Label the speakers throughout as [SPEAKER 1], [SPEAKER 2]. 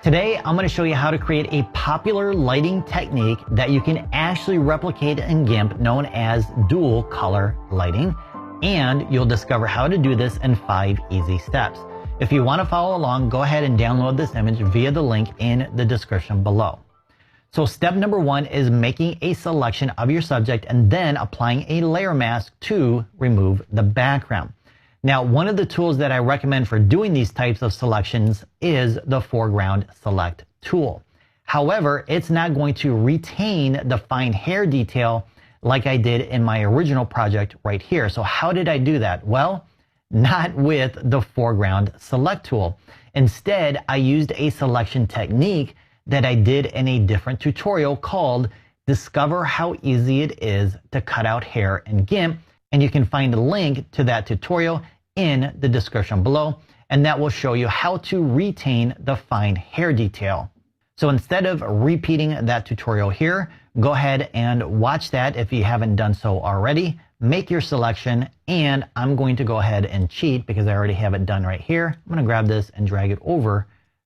[SPEAKER 1] Today, I'm going to show you how to create a popular lighting technique that you can actually replicate in GIMP known as dual color lighting. And you'll discover how to do this in 5 easy steps. If you want to follow along, go ahead and download this image via the link in the description below. So step number 1 is making a selection of your subject and then applying a layer mask to remove the background. Now, one of the tools that I recommend for doing these types of selections is the foreground select tool. However, it's not going to retain the fine hair detail like I did in my original project right here. So how did I do that? Well, not with the foreground select tool. Instead, I used a selection technique that I did in a different tutorial called Discover How Easy It Is to Cut Out Hair in GIMP. And you can find a link to that tutorial in the description below, and that will show you how to retain the fine hair detail. So instead of repeating that tutorial here, go ahead and watch that if you haven't done so already. Make your selection, and I'm going to go ahead and cheat because I already have it done right here. I'm going to grab this and drag it over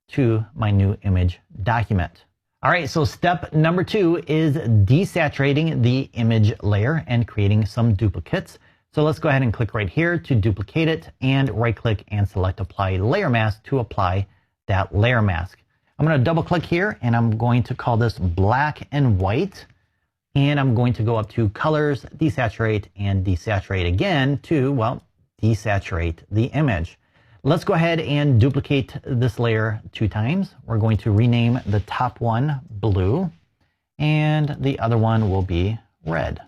[SPEAKER 1] to my new image document. All right, so step number 2 is desaturating the image layer and creating some duplicates. So let's go ahead and click right here to duplicate it and right click and select apply layer mask to apply that layer mask. I'm going to double click here and I'm going to call this black and white. And I'm going to go up to colors, desaturate, and desaturate again to, well, desaturate the image. Let's go ahead and duplicate this layer 2 times. We're going to rename the top one blue and the other one will be red.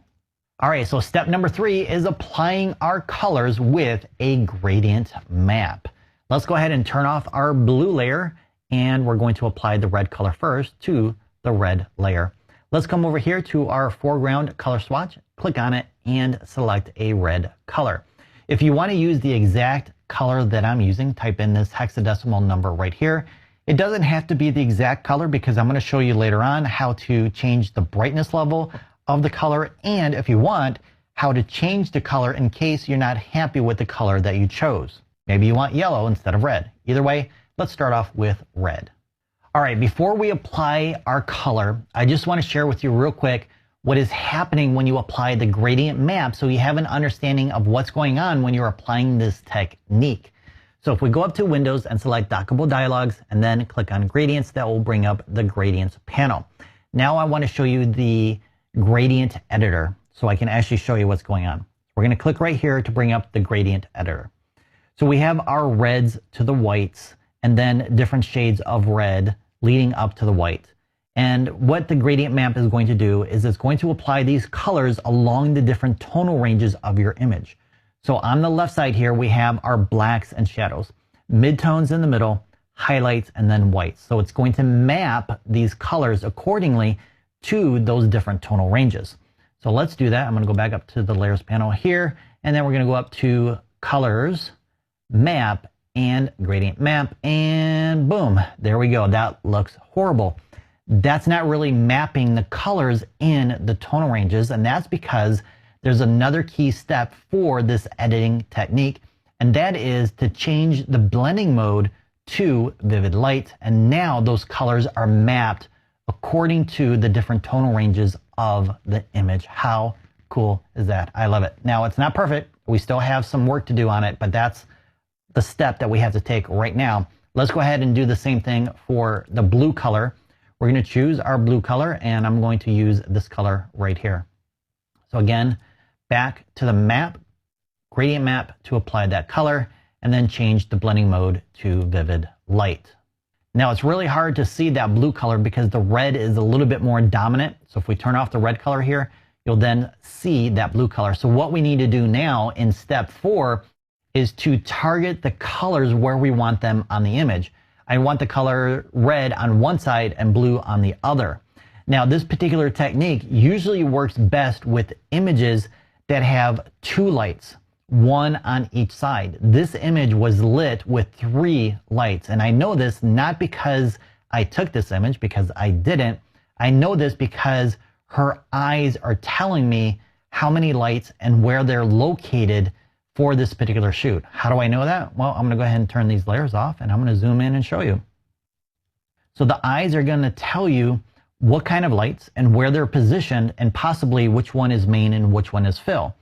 [SPEAKER 1] All right, so step number 3 is applying our colors with a gradient map. Let's go ahead and turn off our blue layer and we're going to apply the red color first to the red layer. Let's come over here to our foreground color swatch, click on it and select a red color. If you want to use the exact color that I'm using, type in this hexadecimal number right here. It doesn't have to be the exact color because I'm going to show you later on how to change the brightness level of the color, and if you want, how to change the color in case you're not happy with the color that you chose. Maybe you want yellow instead of red. Either way, let's start off with red. All right, before we apply our color, I just want to share with you real quick what is happening when you apply the gradient map so you have an understanding of what's going on when you're applying this technique. So if we go up to Windows and select Dockable Dialogues and then click on Gradients, that will bring up the Gradients panel. Now I want to show you the Gradient Editor so I can actually show you what's going on. We're going to click right here to bring up the Gradient Editor. So we have our reds to the whites and then different shades of red leading up to the white. And what the gradient map is going to do is it's going to apply these colors along the different tonal ranges of your image. So on the left side here, we have our blacks and shadows, midtones in the middle, highlights, and then whites. So it's going to map these colors accordingly to those different tonal ranges. So let's do that. I'm going to go back up to the layers panel here, and then we're going to go up to colors, map, and gradient map, and boom, there we go. That looks horrible. That's not really mapping the colors in the tonal ranges, and that's because there's another key step for this editing technique, and that is to change the blending mode to vivid light, and now those colors are mapped according to the different tonal ranges of the image. How cool is that? I love it. Now, it's not perfect. We still have some work to do on it, but that's the step that we have to take right now. Let's go ahead and do the same thing for the blue color. We're going to choose our blue color, and I'm going to use this color right here. So again, back to the map, gradient map to apply that color, and then change the blending mode to vivid light. Now it's really hard to see that blue color because the red is a little bit more dominant. So if we turn off the red color here, you'll then see that blue color. So what we need to do now in step 4 is to target the colors where we want them on the image. I want the color red on one side and blue on the other. Now, this particular technique usually works best with images that have 2 lights, 1 on each side. This image was lit with 3 lights. And I know this not because I took this image, because I didn't. I know this because her eyes are telling me how many lights and where they're located for this particular shoot. How do I know that? Well, I'm going to go ahead and turn these layers off and I'm going to zoom in and show you. So the eyes are going to tell you what kind of lights and where they're positioned, and possibly which one is main and which one is fill.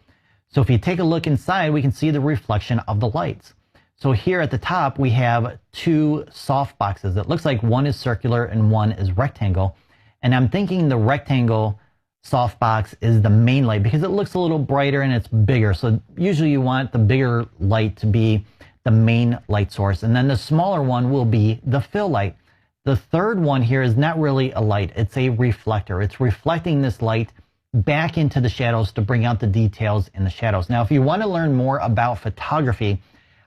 [SPEAKER 1] So if you take a look inside, we can see the reflection of the lights. So here at the top, we have two soft boxes. It looks like one is circular and one is rectangle. And I'm thinking the rectangle softbox is the main light because it looks a little brighter and it's bigger. So usually you want the bigger light to be the main light source. And then the smaller one will be the fill light. The third one here is not really a light. It's a reflector. It's reflecting this light back into the shadows to bring out the details in the shadows. Now, if you want to learn more about photography,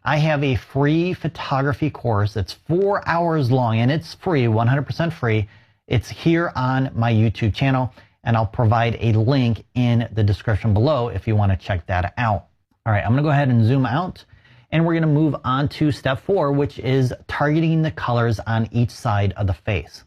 [SPEAKER 1] I have a free photography course. It's 4 hours long and it's free, 100% free. It's here on my YouTube channel, and I'll provide a link in the description below if you want to check that out. All right, I'm going to go ahead and zoom out, and we're going to move on to step 4, which is targeting the colors on each side of the face.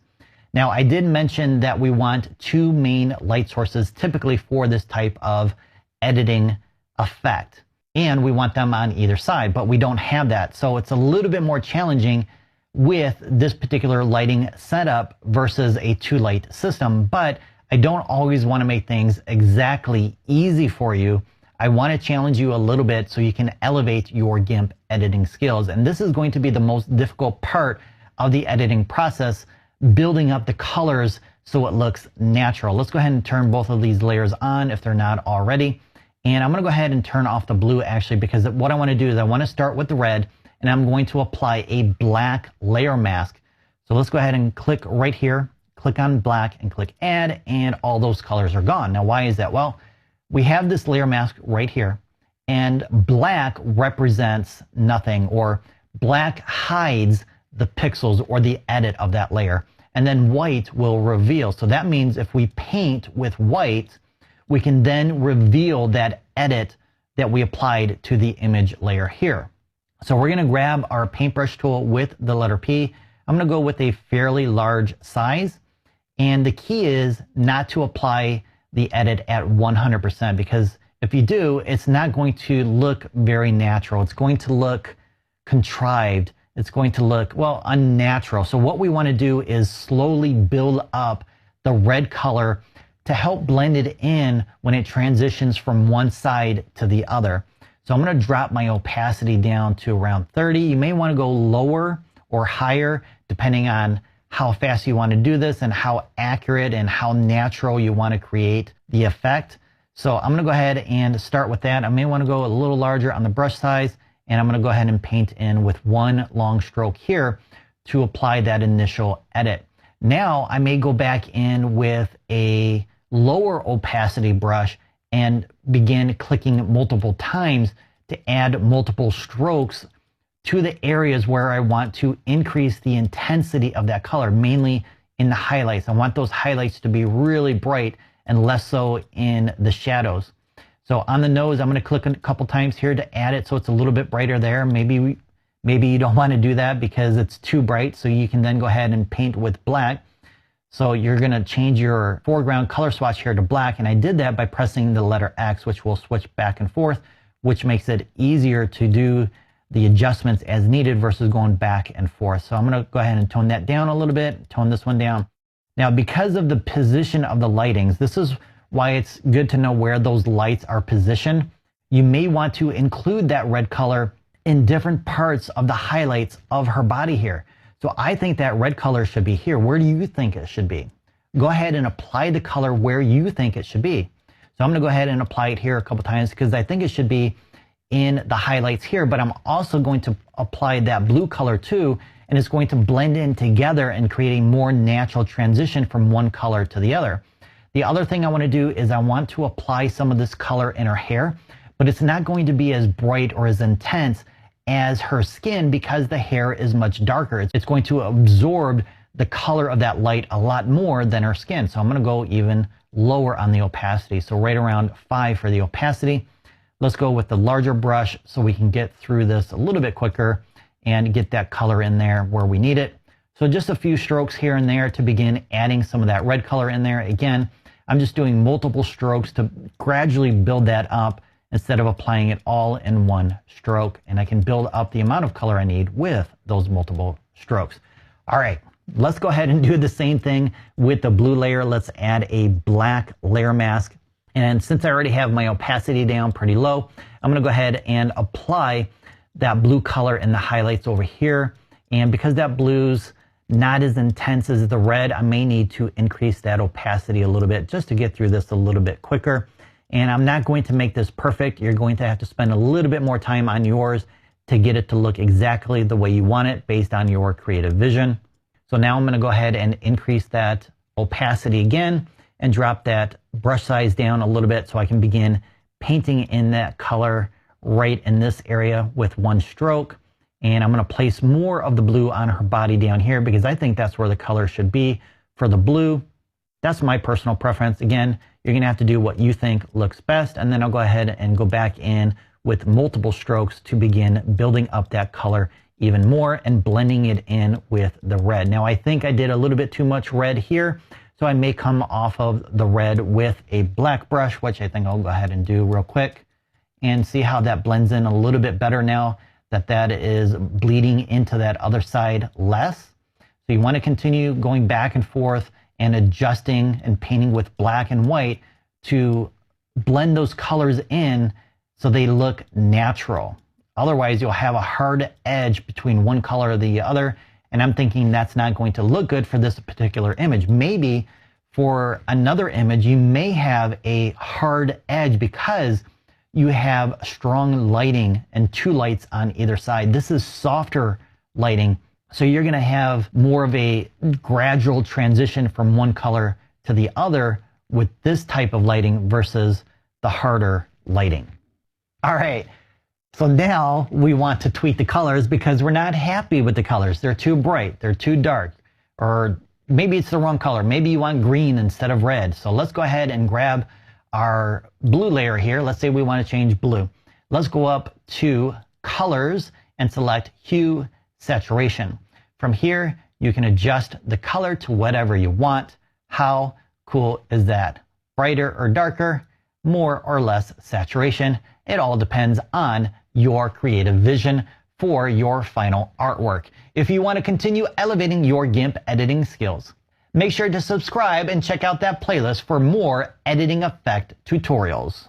[SPEAKER 1] Now, I did mention that we want two main light sources typically for this type of editing effect, and we want them on either side, but we don't have that. So it's a little bit more challenging with this particular lighting setup versus a two light system, but I don't always want to make things exactly easy for you. I want to challenge you a little bit so you can elevate your GIMP editing skills. And this is going to be the most difficult part of the editing process, building up the colors so it looks natural. Let's go ahead and turn both of these layers on if they're not already. And I'm going to go ahead and turn off the blue actually, because what I want to do is I want to start with the red, and I'm going to apply a black layer mask. So let's go ahead and click right here, click on black and click add, and all those colors are gone. Now, why is that? Well, we have this layer mask right here, and black represents nothing, or black hides the pixels or the edit of that layer, and then white will reveal. So that means if we paint with white, we can then reveal that edit that we applied to the image layer here. So we're going to grab our paintbrush tool with the letter P. I'm going to go with a fairly large size. And the key is not to apply the edit at 100%, because if you do, it's not going to look very natural. It's going to look contrived. It's going to look, well, unnatural. So what we want to do is slowly build up the red color to help blend it in when it transitions from one side to the other. So I'm going to drop my opacity down to around 30. You may want to go lower or higher depending on how fast you want to do this and how accurate and how natural you want to create the effect. So I'm going to go ahead and start with that. I may want to go a little larger on the brush size, and I'm going to go ahead and paint in with one long stroke here to apply that initial edit. Now I may go back in with a lower opacity brush and begin clicking multiple times to add multiple strokes to the areas where I want to increase the intensity of that color, mainly in the highlights. I want those highlights to be really bright and less so in the shadows. So on the nose, I'm going to click a couple times here to add it so it's a little bit brighter there. Maybe you don't want to do that because it's too bright, so you can then go ahead and paint with black. So you're going to change your foreground color swatch here to black, and I did that by pressing the letter X, which will switch back and forth, which makes it easier to do the adjustments as needed versus going back and forth. So I'm going to go ahead and tone that down a little bit, tone this one down. Now, because of the position of the lightings, this is why it's good to know where those lights are positioned. You may want to include that red color in different parts of the highlights of her body here. So I think that red color should be here. Where do you think it should be? Go ahead and apply the color where you think it should be. So I'm going to go ahead and apply it here a couple times because I think it should be in the highlights here, but I'm also going to apply that blue color too, and it's going to blend in together and create a more natural transition from one color to the other. The other thing I want to do is I want to apply some of this color in her hair, but it's not going to be as bright or as intense as her skin because the hair is much darker. It's going to absorb the color of that light a lot more than her skin. So I'm going to go even lower on the opacity. So right around 5 for the opacity. Let's go with the larger brush so we can get through this a little bit quicker and get that color in there where we need it. So just a few strokes here and there to begin adding some of that red color in there. Again, I'm just doing multiple strokes to gradually build that up instead of applying it all in one stroke. And I can build up the amount of color I need with those multiple strokes. All right, Let's go ahead and do the same thing with the blue layer. Let's add a black layer mask. And since I already have my opacity down pretty low, I'm going to go ahead and apply that blue color in the highlights over here. And because that blue's not as intense as the red, I may need to increase that opacity a little bit just to get through this a little bit quicker. And I'm not going to make this perfect. You're going to have to spend a little bit more time on yours to get it to look exactly the way you want it based on your creative vision. So now I'm going to go ahead and increase that opacity again and drop that brush size down a little bit so I can begin painting in that color right in this area with one stroke. And I'm going to place more of the blue on her body down here because I think that's where the color should be for the blue. That's my personal preference. Again, you're going to have to do what you think looks best. And then I'll go ahead and go back in with multiple strokes to begin building up that color even more and blending it in with the red. Now I think I did a little bit too much red here, so I may come off of the red with a black brush, which I think I'll go ahead and do real quick and see how that blends in a little bit better now that that is bleeding into that other side less. So you want to continue going back and forth and adjusting and painting with black and white to blend those colors in so they look natural. Otherwise, you'll have a hard edge between one color or the other, and I'm thinking that's not going to look good for this particular image. Maybe for another image, you may have a hard edge because you have strong lighting and two lights on either side. This is softer lighting, so you're going to have more of a gradual transition from one color to the other with this type of lighting versus the harder lighting. All right, so now we want to tweak the colors because we're not happy with the colors. They're too bright, they're too dark, or maybe it's the wrong color. Maybe you want green instead of red. So let's go ahead and grab our blue layer here. Let's say we want to change blue. Let's go up to colors and select hue saturation. From here, you can adjust the color to whatever you want. How cool is that? Brighter or darker, more or less saturation. It all depends on your creative vision for your final artwork. If you want to continue elevating your GIMP editing skills, make sure to subscribe and check out that playlist for more editing effect tutorials.